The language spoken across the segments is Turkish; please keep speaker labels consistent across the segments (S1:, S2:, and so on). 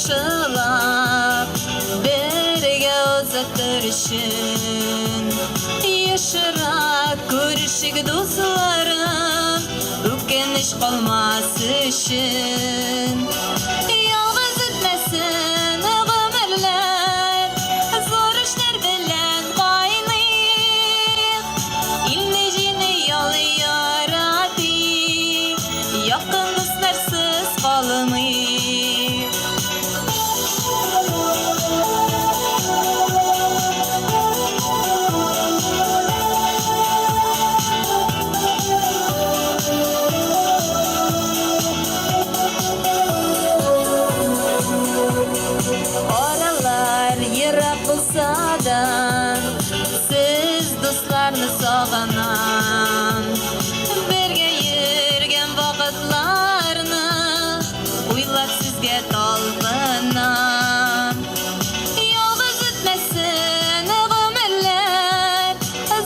S1: Koşulap birge uzatırışın Yaşarak görüşük dostlarım Ökeniş kalmaz için Yalnız etmesin ömürler Zor işler bilen kaynayıp İllecini yol yaratıp Yakın dostlarsız kalmayıp Oralar yirak bulsa da Siz dostlarını sağanan Birge yürgen vakitlarını Uylap sizge talpınan Yalnız etmesin ömürler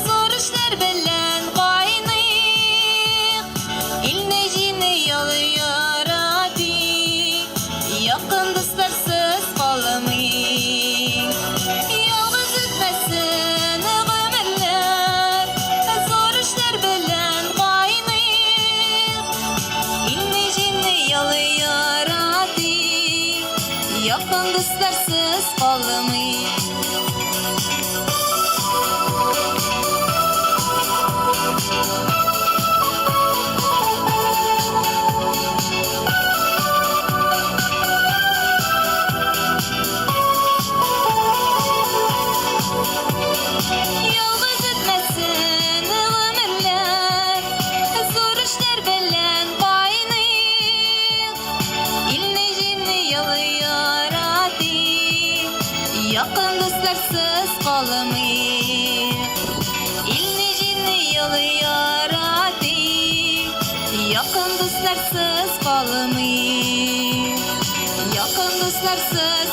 S1: Zor işler bilen kaynayıp İlnecini yol yaratıp Yakın dostlarsız kalmayıp Yalnız etmesin ömürler Zor işler bilen kaynayıp İlnecini yol yaratıp Yakın dostlarsız kalmayıp Yalnız etmesin ömürler Zor işler bilen kaynayıp İlnecini yol yaratıp Yakın dostlarsız kalmayıp İlnecini yol yaratıp Yakın dostlarsız kalmayıp Yakın dostlarsız